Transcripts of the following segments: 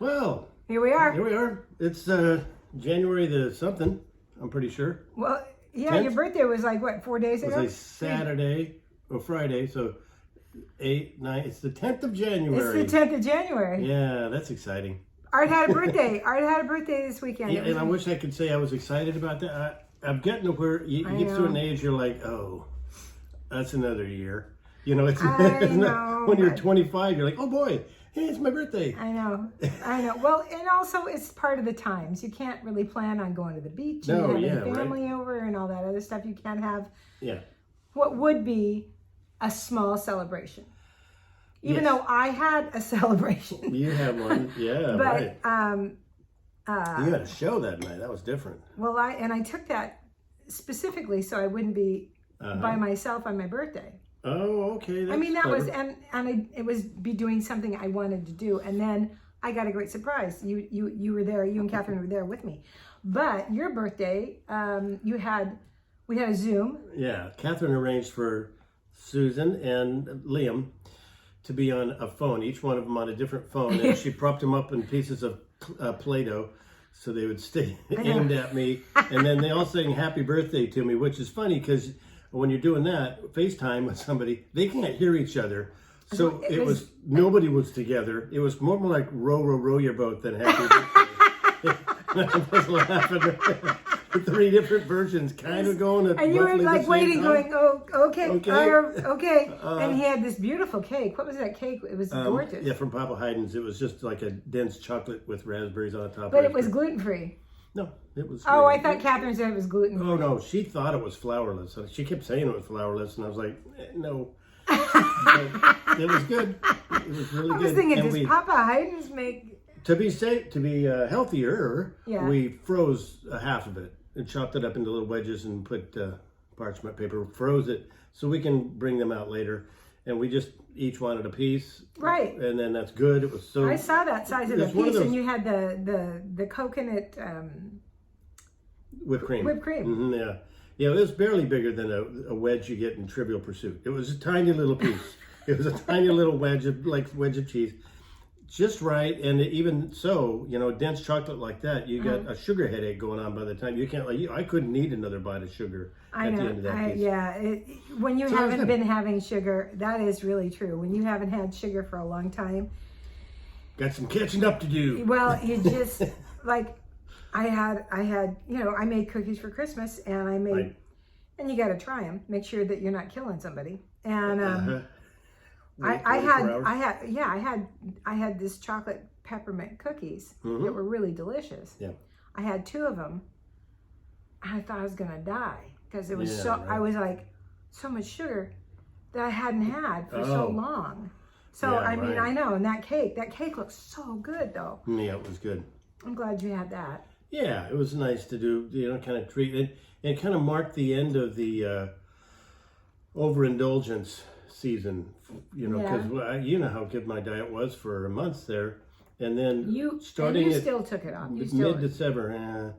Well, Here we are. here we are. It's January the something, I'm pretty sure. Well, yeah, 10th? your birthday was like, what, 4 days It ago? was a Saturday or Friday, so 8, 9, it's the 10th of January. It's the 10th of January. Yeah, that's exciting. Art had a birthday. Art had a birthday this weekend. Yeah, and I wish I could say I was excited about that. I'm getting to where you get to an age, you're like, oh, that's another year. You know, it's not, when you're 25, you're like, oh boy, hey, it's my birthday. I know. Well, and also it's part of the times. You can't really plan on going to the beach and having family over and all that other stuff. You can't have what would be a small celebration. Even though I had a celebration. You had one, yeah, but, right. You had a show that night. That was different. Well, I took that specifically so I wouldn't be by myself on my birthday. Oh, okay. I mean, that clever. was, it was be doing something I wanted to do. And then I got a great surprise. You were there, you and Catherine were there with me. But your birthday, we had a Zoom. Yeah, Catherine arranged for Susan and Liam to be on a phone, each one of them on a different phone. And she propped them up in pieces of Play-Doh so they would stay aimed at me. And then they all sang happy birthday to me, which is funny because when you're doing that, FaceTime with somebody, they can't hear each other. So it was nobody was together. It was more like row your boat than happy birthday. I was laughing. Three different versions, kind of going at and you were like waiting, going, oh, okay. Okay. And he had this beautiful cake. What was that cake? It was gorgeous. Yeah, from Papa Haydn's. It was just like a dense chocolate with raspberries on top. But it was gluten-free. No, it was. Oh, I thought Catherine said it was gluten-free. Oh no, she thought it was flourless. She kept saying it was flourless, and I was like, no. It was good. It was really good. I was thinking, does Papa Haydn's make? To be safe, to be healthier, we froze half of it and chopped it up into little wedges and put parchment paper, froze it so we can bring them out later. And we just each wanted a piece, right? And then that's good. It was so. I saw that size of the piece, and you had the coconut whipped cream. Whipped cream. Mm-hmm, yeah, yeah. It was barely bigger than a wedge you get in Trivial Pursuit. It was a tiny little piece. It was a tiny little wedge of cheese. Just right, and even so, dense chocolate like that, you got a sugar headache going on by the time you can't. I couldn't eat another bite of sugar at the end of that piece. Yeah, when you haven't been having sugar, that is really true. When you haven't had sugar for a long time, got some catching up to do. Well, you just like I had. I made cookies for Christmas, and I made, and you got to try them. Make sure that you're not killing somebody, and. I had this chocolate peppermint cookies that were really delicious. Yeah. I had 2 of them. I thought I was gonna die because it was I was like so much sugar that I hadn't had for so long. So I mean, I know, and that cake looks so good though. Yeah, it was good. I'm glad you had that. Yeah, it was nice to do, kind of treat it. It kind of marked the end of the overindulgence season, because you know how good my diet was for a month there, and then you starting still took it off. Mid-December,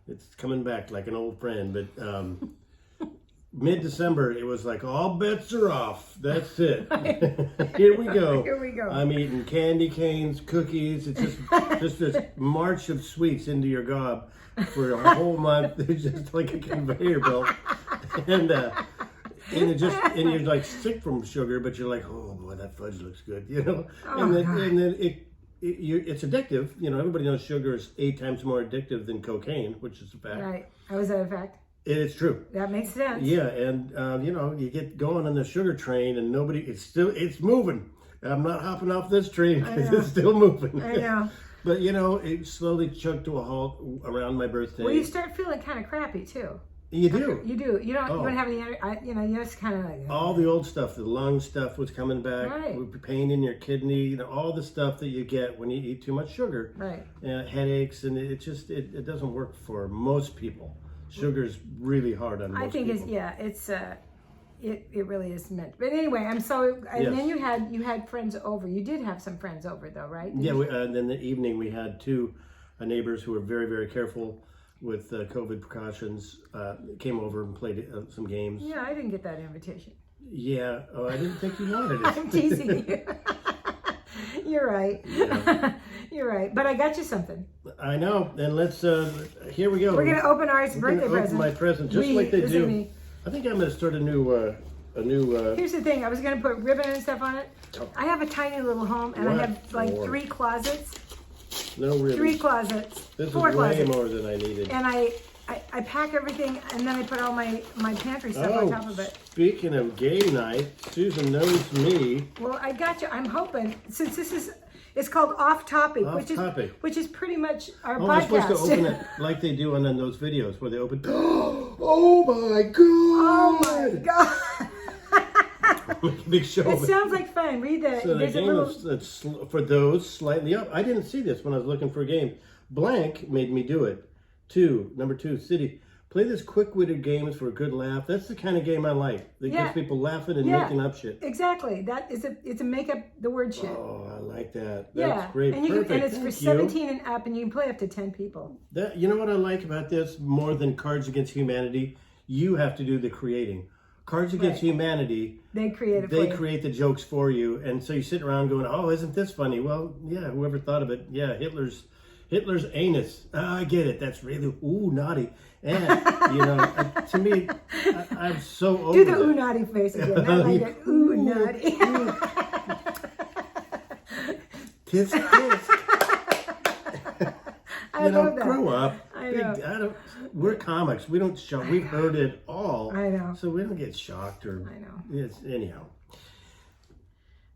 it's coming back like an old friend, but mid-December it was like all bets are off. That's it. Here we go. Here we go. I'm eating candy canes, cookies. It's just this march of sweets into your gob for a whole month. It's just like a conveyor belt, and you're like sick from sugar, but you're like, oh boy, that fudge looks good, and then it's addictive. Everybody knows sugar is 8 times more addictive than cocaine, which is a fact. Right? How is that a fact? It's true. That makes sense. Yeah, and you get going on the sugar train, and it's moving. I'm not hopping off this train because it's still moving. I know. But it slowly chugged to a halt around my birthday. Well, you start feeling kind of crappy too. You do. You do. You don't have any. You just kind of like all the old stuff. The lung stuff was coming back. Right. With pain in your kidney. All the stuff that you get when you eat too much sugar. Right. Headaches, and it doesn't work for most people. Sugar's really hard on most people. It really is meant. But anyway, I'm so. And then you had friends over. You did have some friends over though, right? And then the evening we had 2 neighbors who were very, very careful with COVID precautions, came over and played some games. Yeah, I didn't get that invitation. Yeah, I didn't think you wanted it. I'm teasing you. You're right. Yeah. You're exactly right. But I got you something. I know. And let's, here we go. We're going to open Art's birthday present. Open my present, just like they do. Me. I think I'm going to start a new. Here's the thing. I was going to put ribbon and stuff on it. Oh. I have a tiny little home, and I have like 3 closets. No ribbon. 3 closets. This 4 is way closets. more than I needed. And I pack everything, and then I put all my pantry stuff on top of it. Speaking of game night, Susan knows me. Well, I got you. I'm hoping, since this is, it's called Off Topic, which is pretty much our podcast. We're supposed to open it like they do on those videos where they open. Oh my god! Oh my god! Big show. It sounds like fun. Read the. So the there's game a little... for those slightly up. I didn't see this when I was looking for a game. Blank made me do it. Number 2, City. Play this quick-witted games for a good laugh. That's the kind of game I like. That gets people laughing and making up shit. Exactly. That is it's a make up the word shit. Oh, I like that. Yeah. That's great. And Perfect. And it's for 17 and up, and you can play up to 10 people. You know what I like about this more than Cards Against Humanity? You have to do the creating. Cards Against Humanity, they create the jokes for you, and so you sit around going, "Oh, isn't this funny?" Well, yeah, whoever thought of it? Yeah, Hitler's anus. I get it. That's really naughty. And to me, I'm so over. Do the naughty face again. I like it. Naughty. Tisk tisk. I love that. Grow up. I know. We're comics. We don't shock. We've heard it all. I know. So we don't get shocked or. I know. Anyhow.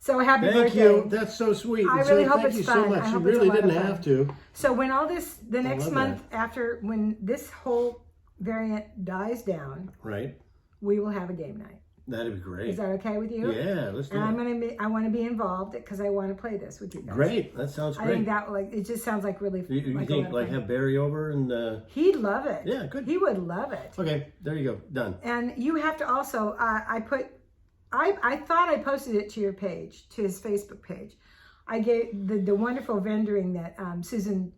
So happy birthday. Thank you. That's so sweet. I really hope it's fun. Thank you fun. so much. I You hope really it's a lot didn't of fun. have to. So when all this, the next love month after, when this whole variant dies down, right, we will have a game night. That'd be great. Is that okay with you? Yeah, let's do it. And I want to be involved because I want to play this with you guys. Great. That sounds great. I think that it just sounds like really. You think have Barry over and? He'd love it. Yeah, good. He would love it. Okay, there you go. Done. And you have to also. I thought I posted it to your page, to his Facebook page. I gave the wonderful vendoring that Susan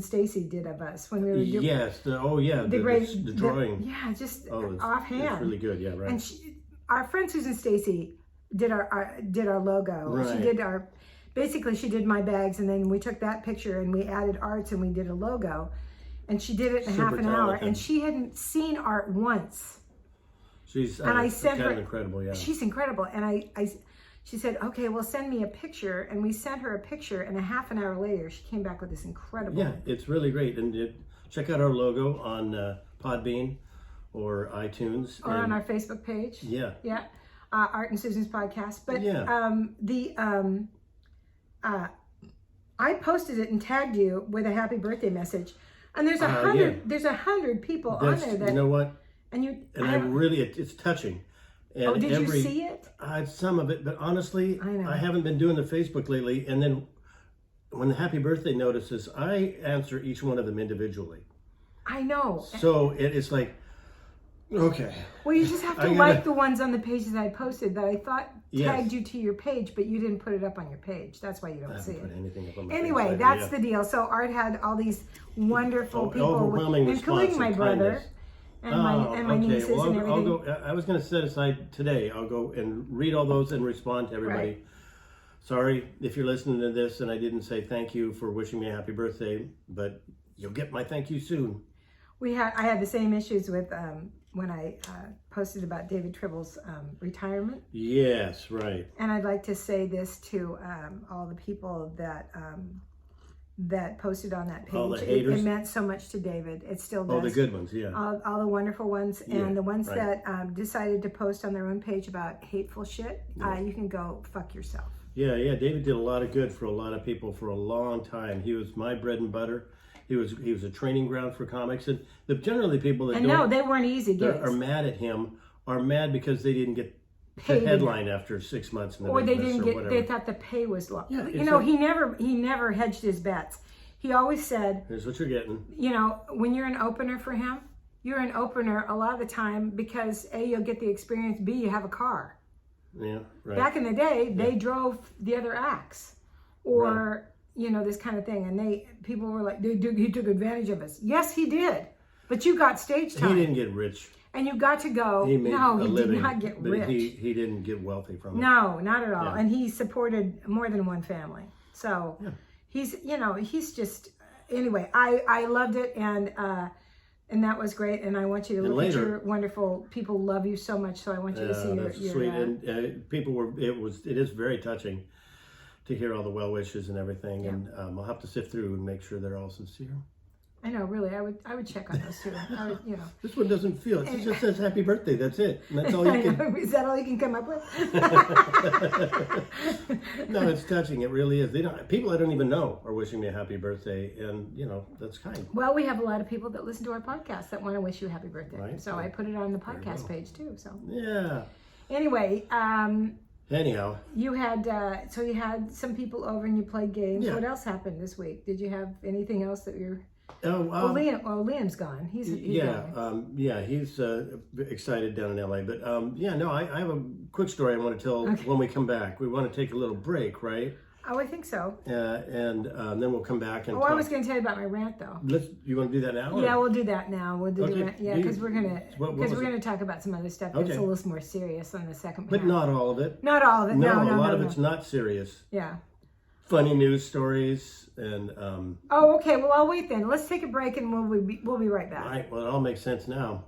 Stacy did of us when we were doing. Yes. The drawing. Just offhand. It's really good. Yeah, right. And our friend Susan Stacy did our logo. Right. She did my bags, and then we took that picture and we added Arts and we did a logo, and she did it in half an hour. And she hadn't seen Art once. She's and I sent her incredible. Yeah, she's incredible. And she said, okay, well, send me a picture, and we sent her a picture, and a half an hour later she came back with this incredible. Yeah, it's really great. And check out our logo on Podbean or iTunes. Or on our Facebook page. Yeah. Yeah. Art and Susan's podcast. But I posted it and tagged you with a happy birthday message. And there's 100 people on there that, you know what? And it's touching. And did you see it? Some of it, but honestly, I know. I haven't been doing the Facebook lately. And then when the happy birthday notices, I answer each one of them individually. I know. So it's like, okay. Well, you just have to like the ones on the pages I posted that I thought tagged you to your page, but you didn't put it up on your page. That's why you don't see it. Put anything up on my anyway, page. that's the deal. So Art had all these wonderful people, including my brother and my nieces and everything. I'll go. I was going to set aside today. I'll go and read all those and respond to everybody. Right. Sorry if you're listening to this and I didn't say thank you for wishing me a happy birthday, but you'll get my thank you soon. I had the same issues with when I posted about David Tribble's retirement. Yes, right. And I'd like to say this to all the people that posted on that page. All the haters. It meant so much to David. It still does. All the good ones, yeah. All the wonderful ones, and the ones that decided to post on their own page about hateful shit. You can go fuck yourself. Yeah. David did a lot of good for a lot of people for a long time. He was my bread and butter. He was a training ground for comics, and generally people that they weren't easy gigs. Are mad at him are mad because they didn't get the headline after 6 months in the or they business didn't or get. whatever. They thought the pay was low. Yeah, he never hedged his bets. He always said, "Here's what you're getting." When you're an opener for him, you're an opener a lot of the time because A, you'll get the experience. B, you have a car. Yeah, right. Back in the day, they drove the other acts, or. This kind of thing. And people were like, he took advantage of us. Yes, he did. But you got stage time. He didn't get rich. And you got to go. He made a living, did not get rich. He didn't get wealthy from it. No, not at all. Yeah. And he supported more than one family. So he's just, anyway, I loved it, and that was great. And I want you to look at your wonderful people. Love you so much, so I want you to see your sweet. And people were. It is very touching to hear all the well wishes and everything. Yeah. And I'll have to sift through and make sure they're all sincere. I know, really. I would check on those too. This one doesn't feel. It just says happy birthday. That's it. And that's all you can. Is that all you can come up with? No, it's touching. It really is. People I don't even know are wishing me a happy birthday, and that's kind. Well, we have a lot of people that listen to our podcast that want to wish you a happy birthday. Right. So I put it on the podcast page too. So yeah. Anyway. Anyhow, you had you had some people over and you played games. Yeah. What else happened this week? Did you have anything else that you're? Liam's gone. He's gone. He's excited down in LA. But I have a quick story I want to tell when we come back. We want to take a little break, right? Oh, I think so. And then we'll come back and. I was going to tell you about my rant, though. You want to do that now? Or? Yeah, we'll do that now. We'll do the rant. Yeah, because we're gonna talk about some other stuff that's a little more serious on the second. But not all of it. Not all of it. No, a lot of it's not serious. Yeah. Funny news stories and. Oh, okay. Well, I'll wait then. Let's take a break and we'll be right back. Right. Well, it all makes sense now.